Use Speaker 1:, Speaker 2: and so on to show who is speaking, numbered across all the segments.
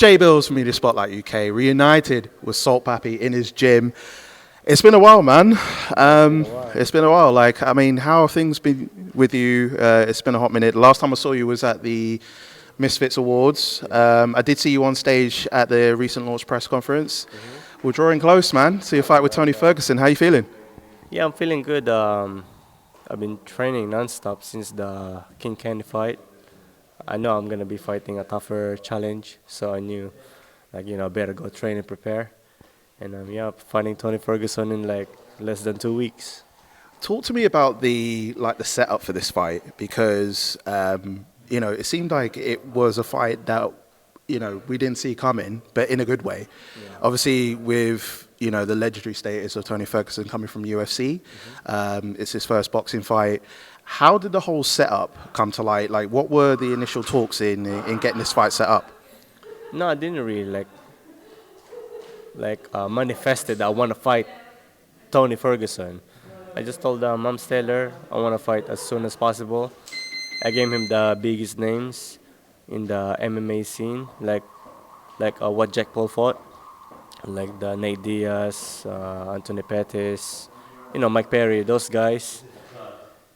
Speaker 1: Jay Bills from Media Spotlight UK, reunited with Salt Papi in his gym. It's been a while, man. It's been a while. Like, I mean, how have things been with you? It's been a hot minute. The last time I saw you was at the Misfits Awards. I did see you on stage at the recent launch press conference. We're drawing close, man, to your fight with Tony Ferguson. How you feeling?
Speaker 2: Yeah, I'm feeling good. I've been training nonstop since the King Candy fight. I know I'm gonna be fighting a tougher challenge, so I knew, better go train and prepare. And yeah, fighting Tony Ferguson in like less than 2 weeks.
Speaker 1: Talk to me about the setup for this fight, because it seemed like it was a fight that we didn't see coming, but in a good way. Yeah. Obviously, with the legendary status of Tony Ferguson coming from UFC, it's his first boxing fight. How did the whole setup come to light? Like, what were the initial talks in getting this fight set up?
Speaker 2: No, I didn't really manifested that I want to fight Tony Ferguson. I just told Mom Steller I want to fight as soon as possible. I gave him the biggest names in the MMA scene, like what Jack Paul fought, like the Nate Diaz, Anthony Pettis, Mike Perry, those guys.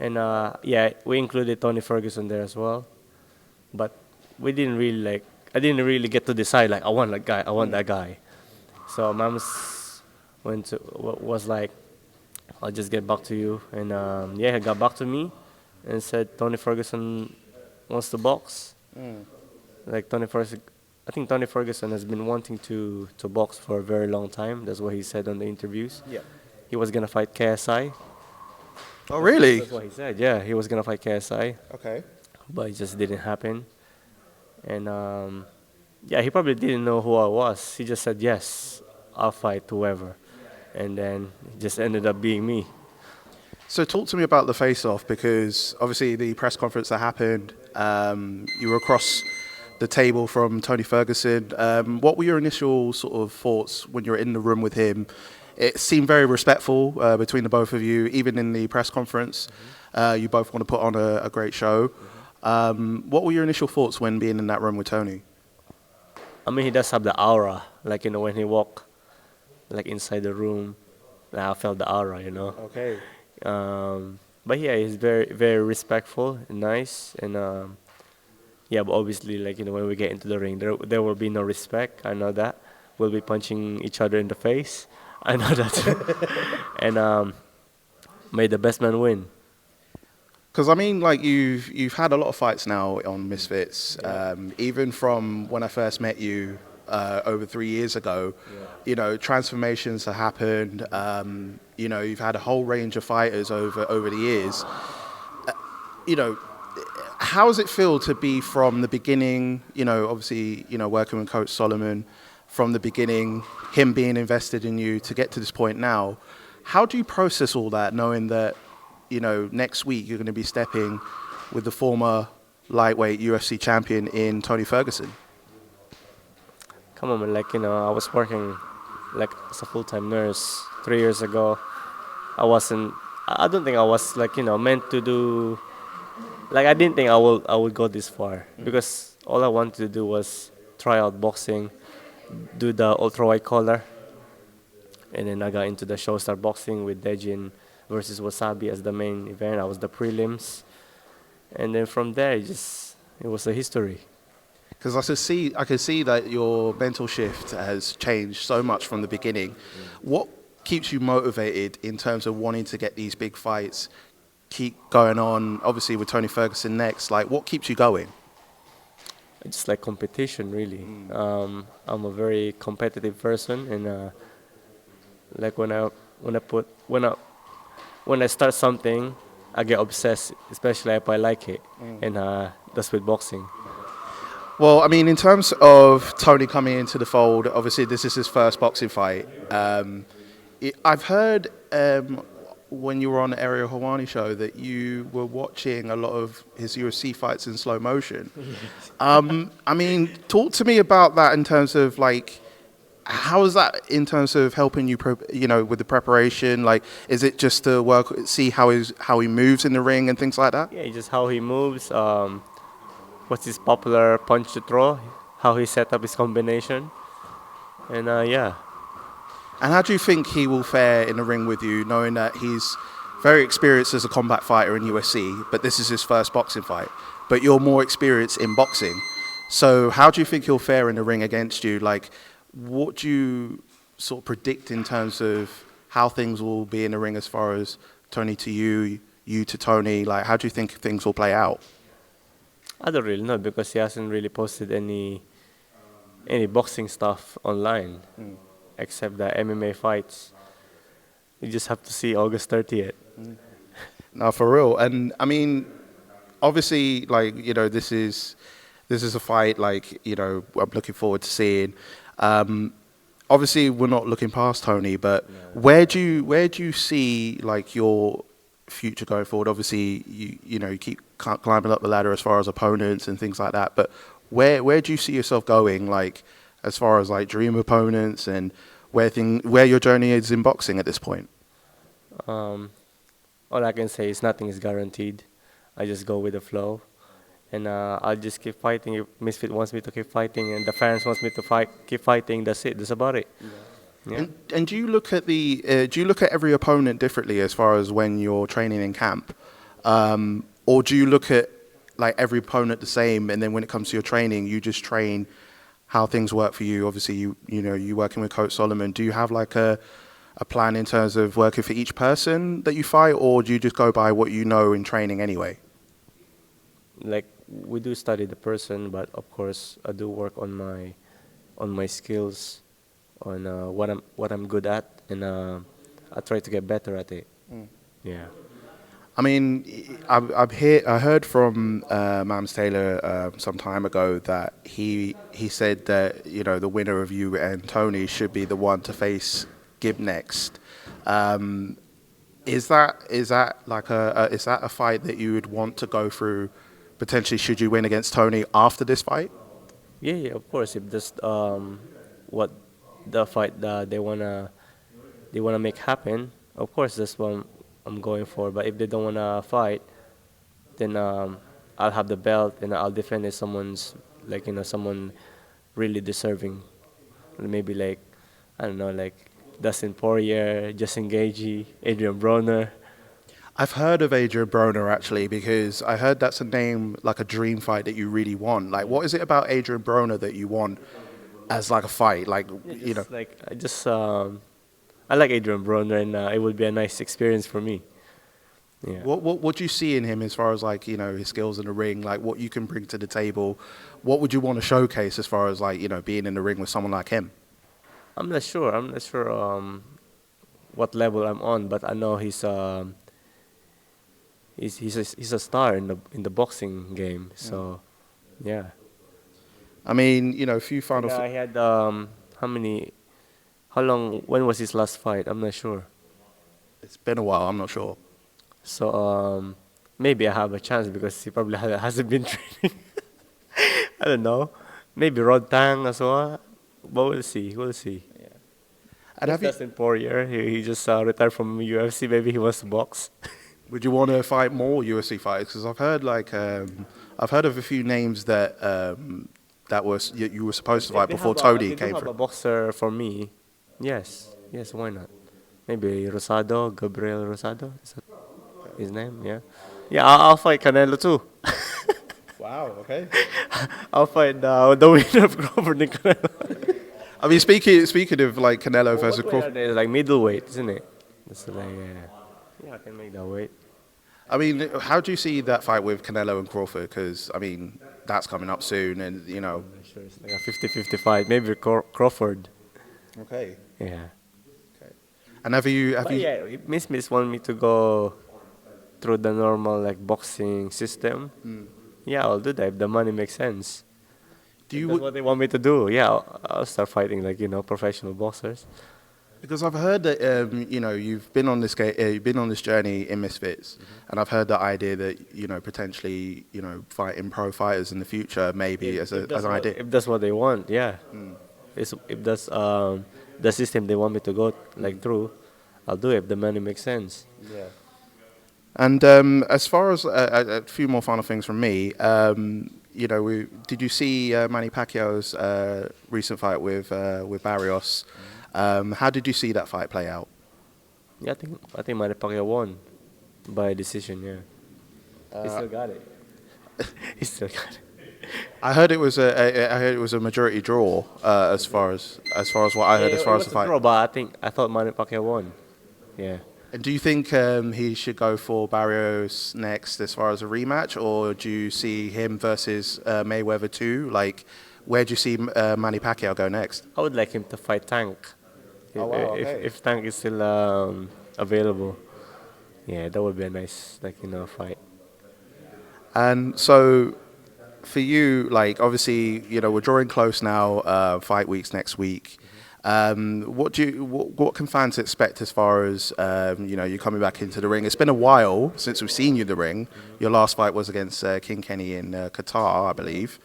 Speaker 2: And yeah, we included Tony Ferguson there as well. But we didn't really I didn't really get to decide I want that guy, I want that guy. So Mams was like, I'll just get back to you. And yeah, he got back to me and said Tony Ferguson wants to box. Like I think Tony Ferguson has been wanting to box for a very long time. That's what he said on the interviews.
Speaker 1: Yeah.
Speaker 2: He was gonna fight KSI.
Speaker 1: Oh, really?
Speaker 2: That's what he said. Yeah, he was gonna fight KSI,
Speaker 1: Okay.
Speaker 2: but it just didn't happen. And yeah, he probably didn't know who I was. He just said yes, I'll fight whoever, and then it just ended up being me.
Speaker 1: So talk to me about the face-off, because obviously the press conference that happened, you were across the table from Tony Ferguson. What were your initial sort of thoughts when you were in the room with him? It seemed very respectful between the both of you, even in the press conference. You both want to put on a great show. What were your initial thoughts when being in that room with Tony?
Speaker 2: I mean, he does have the aura. When he walked, inside the room, I felt the aura.
Speaker 1: Okay.
Speaker 2: But yeah, he's very, very respectful and nice. And yeah, but obviously, when we get into the ring, there will be no respect. I know that. We'll be punching each other in the face. I know that. And may the best man win.
Speaker 1: Because I mean, you've had a lot of fights now on Misfits. Even from when I first met you over 3 years ago, transformations have happened. You've had a whole range of fighters over the years. How does it feel to be from the beginning? Obviously, working with Coach Solomon from the beginning, him being invested in you to get to this point now. How do you process all that, knowing that next week you're going to be stepping with the former lightweight UFC champion in Tony Ferguson?
Speaker 2: Come on, man. I was working as a full-time nurse 3 years ago. I don't think I was meant to do. I didn't think I would go this far, because all I wanted to do was try out boxing, do the ultra white collar, and then I got into the Showstar boxing with Dejin versus Wasabi as the main event. I was the prelims, and then from there it was a history.
Speaker 1: Because I could see that your mental shift has changed so much from the beginning. What keeps you motivated in terms of wanting to get these big fights, keep going on, obviously with Tony Ferguson next? What keeps you going?
Speaker 2: I just like competition, really. I'm a very competitive person, and when I start something, I get obsessed, especially if I like it, and that's with boxing.
Speaker 1: Well, I mean, in terms of Tony coming into the fold, obviously this is his first boxing fight. I've heard when you were on the Ariel Helwani show that you were watching a lot of his UFC fights in slow motion. I mean, talk to me about that in terms of how is that in terms of helping you, with the preparation? Is it just to see how he moves in the ring and things like that?
Speaker 2: Yeah, just how he moves. What's his popular punch to throw? how he set up his combination, and yeah,
Speaker 1: And how do you think he will fare in the ring with you, knowing that he's very experienced as a combat fighter in UFC, but this is his first boxing fight, but you're more experienced in boxing. So how do you think he'll fare in the ring against you? Like, what do you sort of predict in terms of how things will be in the ring as far as Tony to you, you to Tony? Like, how do you think things will play out?
Speaker 2: I don't really know because he hasn't really posted any boxing stuff online except the MMA fights. You just have to see August 30th.
Speaker 1: No, for real. And I mean, obviously, like, this is a fight, like, I'm looking forward to seeing. Obviously, we're not looking past Tony, but where do you see like your future going forward? Obviously, you keep climbing up the ladder as far as opponents and things like that. But where do you see yourself going, like as far as like dream opponents and where your journey is in boxing at this point?
Speaker 2: Um, all I can say is nothing is guaranteed. I just go with the flow, and I'll just keep fighting. If Misfit wants me to keep fighting, and the fans wants me to fight, keep fighting. That's it. That's about it. Yeah.
Speaker 1: And do you look at every opponent differently as far as when you're training in camp, or do you look at like every opponent the same, and then when it comes to your training, you just train how things work for you? Obviously, you working with Coach Solomon. Do you have like a plan in terms of working for each person that you fight, or do you just go by what you know in training anyway?
Speaker 2: Like we do study the person, but of course I do work on my skills, on what I'm good at, and I try to get better at it. Yeah.
Speaker 1: I mean, I heard from Mams Taylor some time ago that he said that the winner of you and Tony should be the one to face Gibb next. Is that like is that a fight that you would want to go through potentially should you win against Tony after this fight?
Speaker 2: Yeah, yeah, of course. If that's what the fight that they wanna make happen, of course that's what I'm going for. But if they don't wanna fight, then I'll have the belt and I'll defend if someone's like someone really deserving. Maybe like I don't know, like Dustin Poirier, Justin Gagey, Adrien Broner.
Speaker 1: I've heard of Adrien Broner actually because I heard that's a name like a dream fight that you really want. Like, what is it about Adrien Broner that you want as like a fight? Like,
Speaker 2: Just like I like Adrien Broner and it would be a nice experience for me. Yeah.
Speaker 1: what do you see in him as far as like his skills in the ring, like what you can bring to the table? What would you want to showcase as far as like being in the ring with someone like him?
Speaker 2: I'm not sure. I'm not sure what level I'm on, but I know he's a star in the boxing game. So yeah.
Speaker 1: I mean, a few
Speaker 2: And
Speaker 1: final.
Speaker 2: he had how long? When was his last fight? I'm not sure.
Speaker 1: It's been a while. I'm not sure.
Speaker 2: So maybe I have a chance because he probably hasn't been training. I don't know. Maybe Rod Tang as well. But we'll see. We'll see.
Speaker 1: And
Speaker 2: Just Dustin Poirier. He just retired from UFC. Maybe he wants to box.
Speaker 1: would you want to fight more UFC fighters? Because I've heard I've heard of a few names that that was you were supposed to fight before Tony
Speaker 2: They do
Speaker 1: came
Speaker 2: have a
Speaker 1: through.
Speaker 2: boxer for me. Yes. Yes. Why not? Maybe Rosado, Gabriel Rosado. Is that his name? Yeah. Yeah. I'll fight Canelo too.
Speaker 1: Wow. Okay.
Speaker 2: I'll fight the winner of Crawford and Canelo.
Speaker 1: I mean, speaking of like Canelo versus
Speaker 2: What weight are
Speaker 1: Crawford.
Speaker 2: they? Like middleweight, isn't it? That's like yeah, I can make that weight.
Speaker 1: I mean, how do you see that fight with Canelo and Crawford? Because I mean, that's coming up soon, and
Speaker 2: I'm sure it's like a 50-50 fight. Maybe Crawford.
Speaker 1: Okay.
Speaker 2: Yeah.
Speaker 1: And have you
Speaker 2: But yeah, Miss want me to go through the normal like boxing system. Yeah, I'll do that if the money makes sense.
Speaker 1: do
Speaker 2: If
Speaker 1: you
Speaker 2: that's what they want me to do. Yeah, I'll start fighting like professional boxers.
Speaker 1: because I've heard that you've been on you've been on this journey in Misfits, and I've heard the idea that potentially fighting pro fighters in the future maybe as
Speaker 2: If that's
Speaker 1: an
Speaker 2: what,
Speaker 1: idea.
Speaker 2: if that's what they want, yeah. If that's the system they want me to go like through, I'll do it if the money makes sense.
Speaker 1: And as far as a few more final things from me, did you see Manny Pacquiao's recent fight with Barios? How did you see that fight play out?
Speaker 2: Yeah, I think Manny Pacquiao won by decision. Yeah, he still got it. He still got it.
Speaker 1: I heard it was a majority draw as far as what I heard
Speaker 2: Yeah,
Speaker 1: as
Speaker 2: it
Speaker 1: far as
Speaker 2: was
Speaker 1: the
Speaker 2: a
Speaker 1: fight.
Speaker 2: draw, but I thought Manny Pacquiao won. Yeah.
Speaker 1: And do you think he should go for Barrios next as far as a rematch, or do you see him versus Mayweather too? Like, where do you see Manny Pacquiao go next?
Speaker 2: I would like him to fight Tank.
Speaker 1: Oh wow, okay.
Speaker 2: If Tank is still available, yeah, that would be a nice fight.
Speaker 1: And so, for you, like obviously, we're drawing close now. Fight weeks next week. What can fans expect as far as you coming back into the ring? It's been a while since we've seen you in the ring. Your last fight was against King Kenny in Qatar, I believe.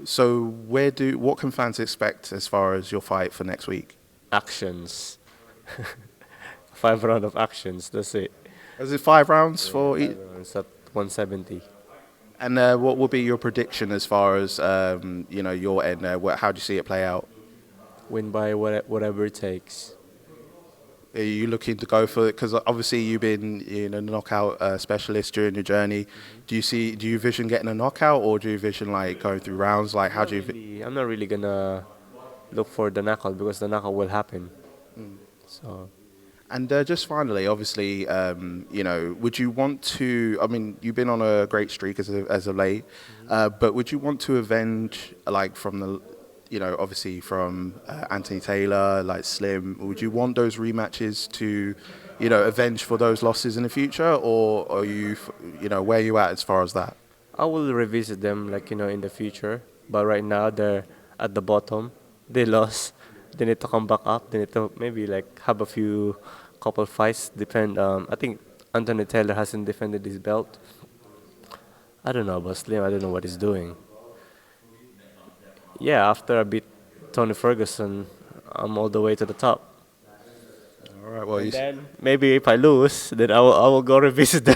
Speaker 1: So what can fans expect as far as your fight for next week?
Speaker 2: Actions. 5 round of actions. That's it.
Speaker 1: Is it 5 rounds for each?
Speaker 2: It's at 170.
Speaker 1: And what will be your prediction as far as your end? How do you see it play out?
Speaker 2: Win by whatever it takes.
Speaker 1: Are you looking to go for it? Because obviously you've been a knockout specialist during your journey. Do you vision getting a knockout, or do you vision like going through rounds? Like how do you?
Speaker 2: I'm not really gonna look for the knockout because the knockout will happen. So
Speaker 1: And just finally, obviously, would you want to? I mean, you've been on a great streak as of late, but would you want to avenge like from the, obviously from Anthony Taylor, like Slim? Would you want those rematches to, avenge for those losses in the future, or are you, where are you at as far as that?
Speaker 2: I will revisit them in the future. But right now they're at the bottom. They lost. They need to come back up. They need to maybe have a couple fights. Depend. I think Anthony Taylor hasn't defended his belt. I don't know about Slim. I don't know what he's doing. Yeah, after I beat Tony Ferguson, I'm all the way to the top.
Speaker 1: All right. Well,
Speaker 2: And then maybe if I lose, then I will go revisit them.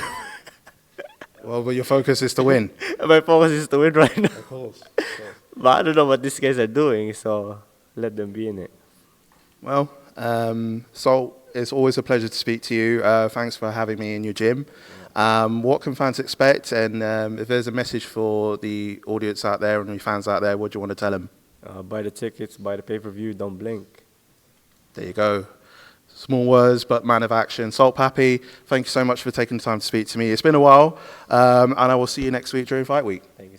Speaker 1: but your focus is to win.
Speaker 2: My focus is to win right now.
Speaker 1: Of course.
Speaker 2: But I don't know what these guys are doing, so let them be in it.
Speaker 1: Well, so it's always a pleasure to speak to you. Thanks for having me in your gym. What can fans expect? And if there's a message for the audience out there and your fans out there, what do you want to tell them?
Speaker 2: Buy the tickets, buy the pay-per-view, don't blink.
Speaker 1: There you go. Small words, but man of action. Salt Papi, thank you so much for taking the time to speak to me. It's been a while, and I will see you next week during Fight Week.
Speaker 2: Thank you.